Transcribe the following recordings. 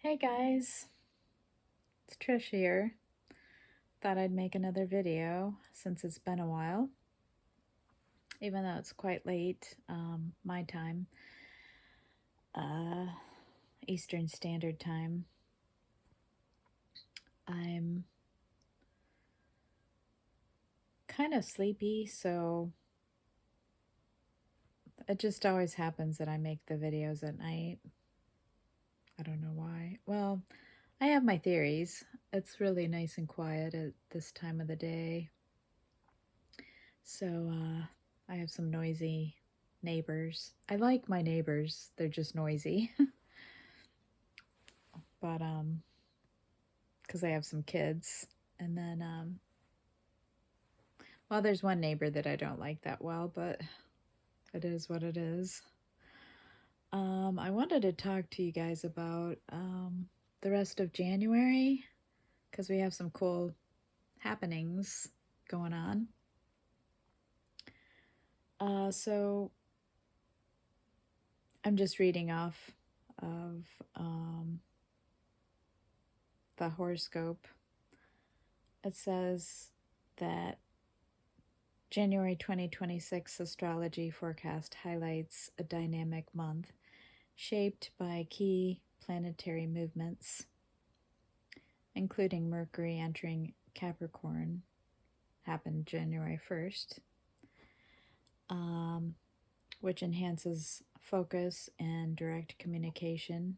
Hey guys, it's Trish here. Thought I'd make another video since it's been a while, even though it's quite late, my time, uh, Eastern Standard Time. I'm kind of sleepy, so it just always happens that I make the videos at night. I don't know why. Well, I have my theories. It's really nice and quiet at this time of the day. So, I have some noisy neighbors. I like my neighbors. They're just noisy. But cuz I have some kids. And then well, there's one neighbor that I don't like that well, but it is what it is. I wanted to talk to you guys about the rest of January cuz we have some cool happenings going on. So I'm just reading off of the horoscope. It says that January 2026 astrology forecast highlights a dynamic month shaped by key planetary movements, including Mercury entering Capricorn, happened January 1st, which enhances focus and direct communication.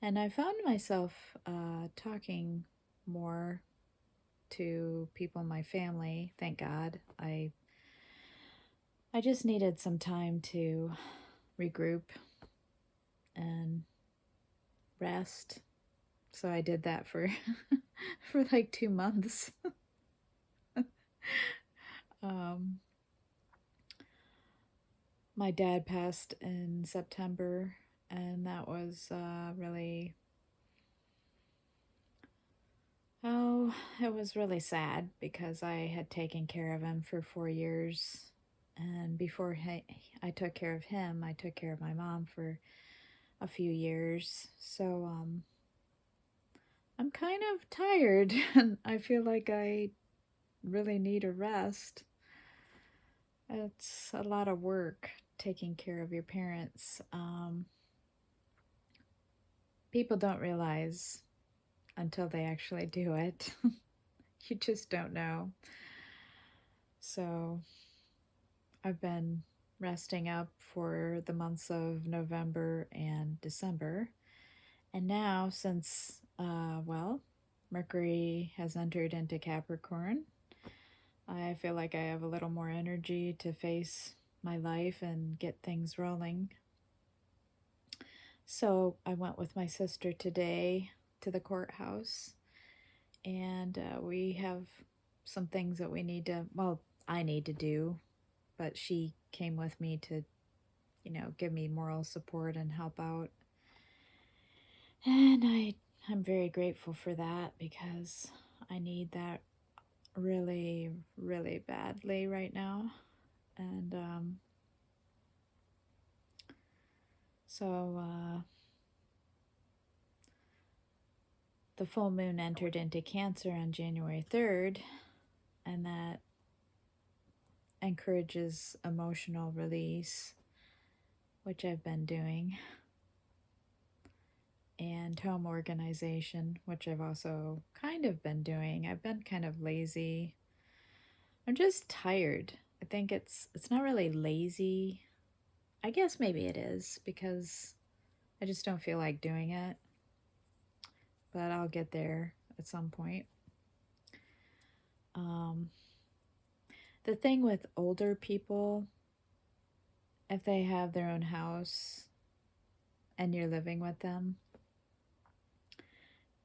And I found myself talking more to people in my family. Thank God. I just needed some time to regroup and rest. So I did that for for like 2 months. um my dad passed in September, and that was really, it was really sad because I had taken care of him for 4 years, and before I took care of him, I took care of my mom for a few years. So I'm kind of tired and I feel like I really need a rest. It's a lot of work taking care of your parents. People don't realize until they actually do it. You just don't know. So I've been resting up for the months of November and December. And now, since, Mercury has entered into Capricorn, I feel like I have a little more energy to face my life and get things rolling. So I went with my sister today to the courthouse, and we have some things that I need to do, but she came with me to, give me moral support and help out. And I'm very grateful for that because I need that really, really badly right now. And so the full moon entered into Cancer on January 3rd, and that encourages emotional release, which I've been doing, and home organization, which I've also kind of been doing. I've been kind of lazy. I'm just tired. I think it's not really lazy. I guess maybe it is because I just don't feel like doing it. But I'll get there at some point. Um, the thing with older people, if they have their own house and you're living with them,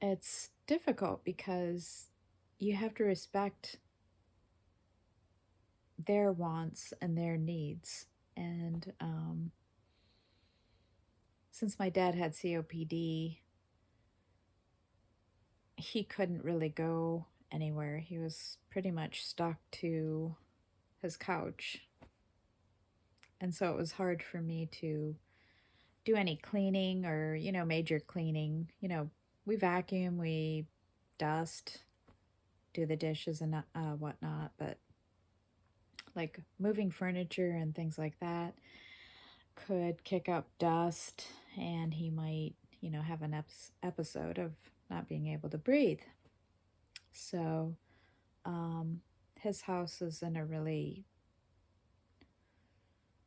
it's difficult because you have to respect their wants and their needs. And since my dad had COPD, he couldn't really go anywhere. He was pretty much stuck to his couch. And so it was hard for me to do any cleaning or, major cleaning. We vacuum, we dust, do the dishes and whatnot, but like moving furniture and things like that could kick up dust, and he might, have an episode of not being able to breathe. So, his house is in a really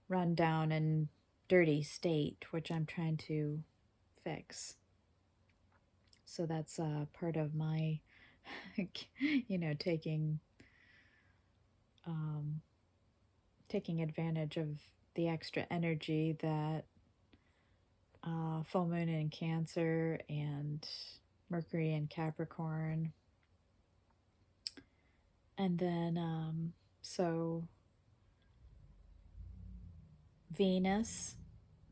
run down and dirty state, which I'm trying to fix. So that's part of my, taking um, taking advantage of the extra energy that full moon in Cancer and Mercury in Capricorn. And then, so Venus,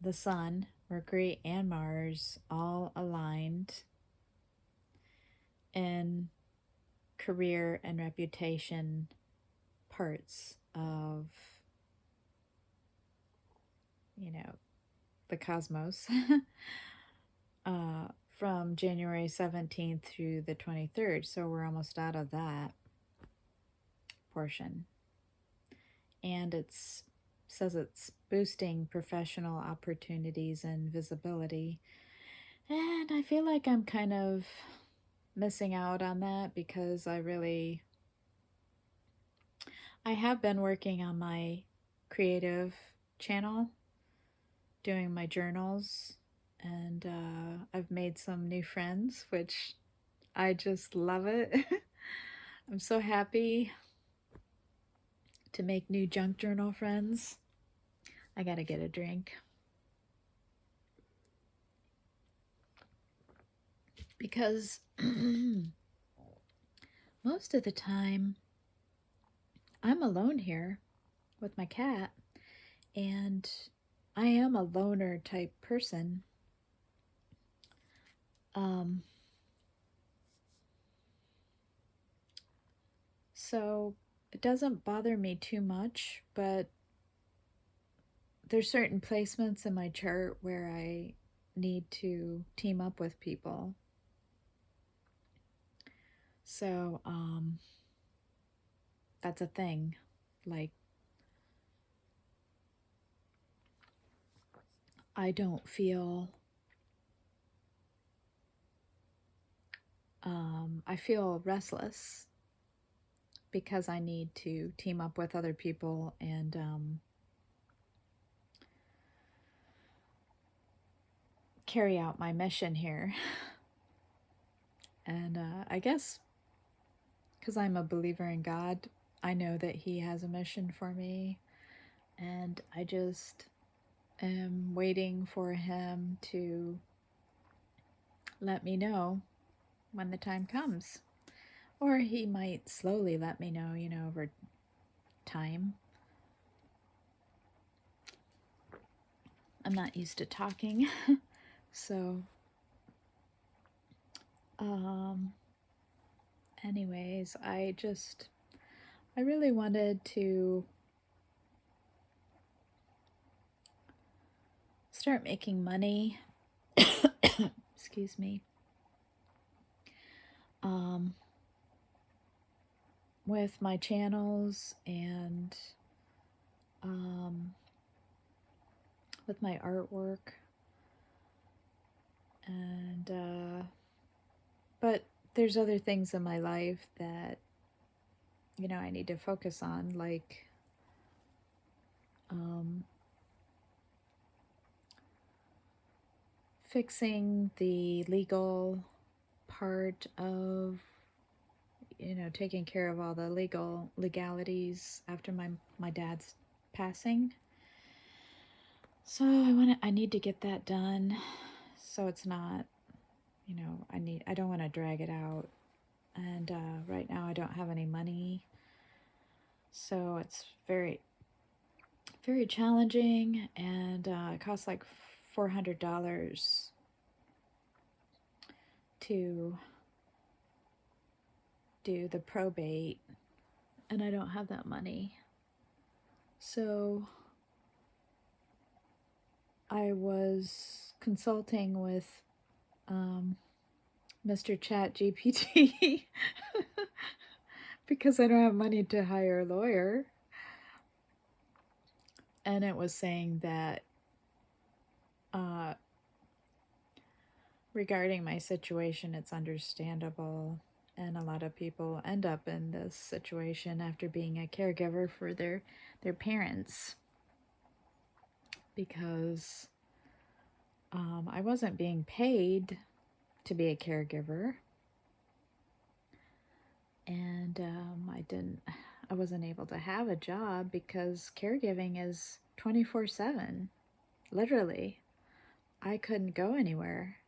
the Sun, Mercury, and Mars all aligned in career and reputation parts of, the cosmos from January 17th through the 23rd. So we're almost out of that portion. And says it's boosting professional opportunities and visibility. And I feel like I'm kind of missing out on that because I have been working on my creative channel, doing my journals, and I've made some new friends, which I just love it. I'm so happy to make new junk journal friends. I gotta get a drink. Because most of the time I'm alone here with my cat, and I am a loner type person. So it doesn't bother me too much, but there's certain placements in my chart where I need to team up with people. So that's a thing. Like, I don't feel I feel restless because I need to team up with other people and carry out my mission here. And I guess because I'm a believer in God, I know that He has a mission for me, and I just am waiting for Him to let me know when the time comes. Or He might slowly let me know, over time. I'm not used to talking. So, anyways, I really wanted to start making money. Excuse me. With my channels and with my artwork. And but there's other things in my life that I need to focus on, like fixing the legal part of taking care of all the legalities after my dad's passing. So I need to get that done, so it's not, I don't want to drag it out. And right now I don't have any money, so it's very, very challenging, and it costs like $400 to do the probate, and I don't have that money. So I was consulting with Mr. Chat GPT because I don't have money to hire a lawyer. And it was saying that regarding my situation, it's understandable. And a lot of people end up in this situation after being a caregiver for their parents, because I wasn't being paid to be a caregiver, and I wasn't able to have a job because caregiving is 24/7. Literally, I couldn't go anywhere.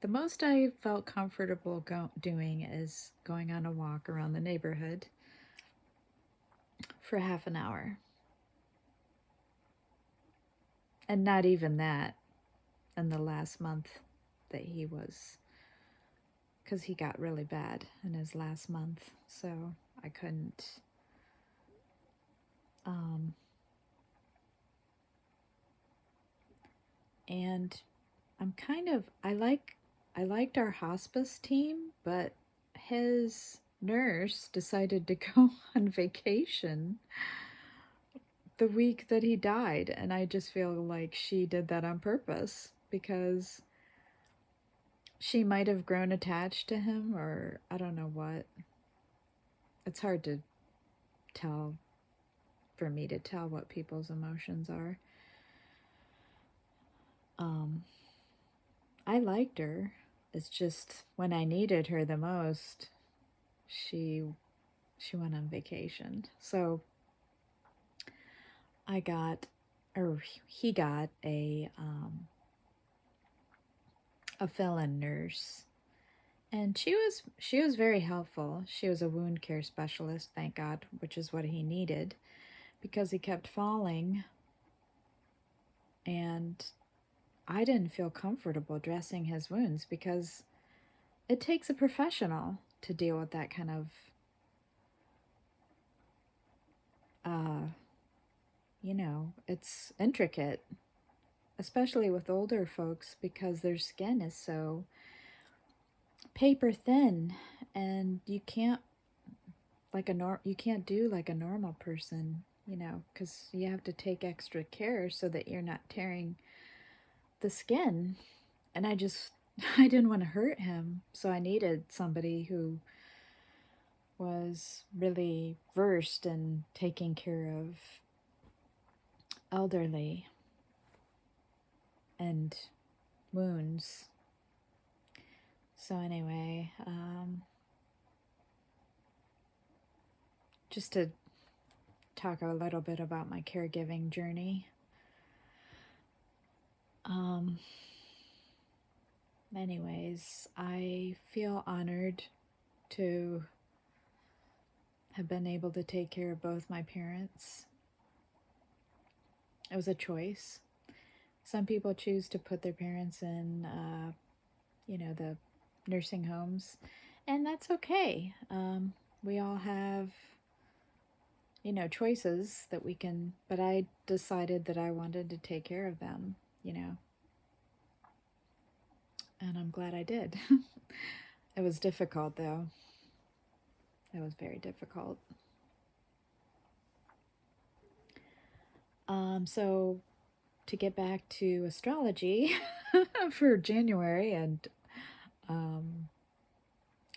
The most I felt comfortable doing is going on a walk around the neighborhood for half an hour. And not even that in the last month that he was, because he got really bad in his last month. So I couldn't. And I liked our hospice team, but his nurse decided to go on vacation the week that he died, and I just feel like she did that on purpose because she might have grown attached to him, or I don't know what. It's hard to tell, for me to tell what people's emotions are. I liked her. It's just when I needed her the most, she went on vacation. So I got, or he got a fill-in nurse, and she was very helpful. She was a wound care specialist, thank God, which is what he needed, because he kept falling, and I didn't feel comfortable dressing his wounds because it takes a professional to deal with that kind of it's intricate, especially with older folks, because their skin is so paper thin, and you can't do like a normal person, because you have to take extra care so that you're not tearing the skin. And I didn't want to hurt him, so I needed somebody who was really versed in taking care of elderly and wounds. So anyway, just to talk a little bit about my caregiving journey. Anyways, I feel honored to have been able to take care of both my parents. It was a choice. Some people choose to put their parents in, the nursing homes, and that's okay. We all have, choices that we can, but I decided that I wanted to take care of them, and I'm glad I did. It was difficult, though. It was very difficult. So to get back to astrology for January and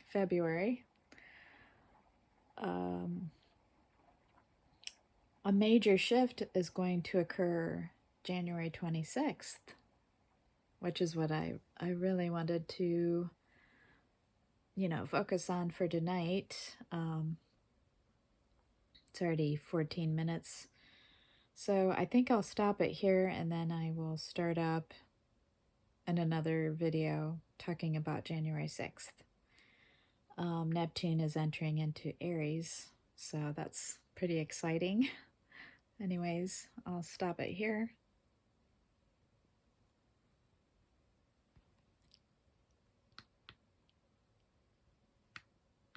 February, a major shift is going to occur January 26th, which is what I really wanted to, focus on for tonight. It's already 14 minutes. So I think I'll stop it here, and then I will start up in another video talking about January 6th. Neptune is entering into Aries, so that's pretty exciting. Anyways, I'll stop it here.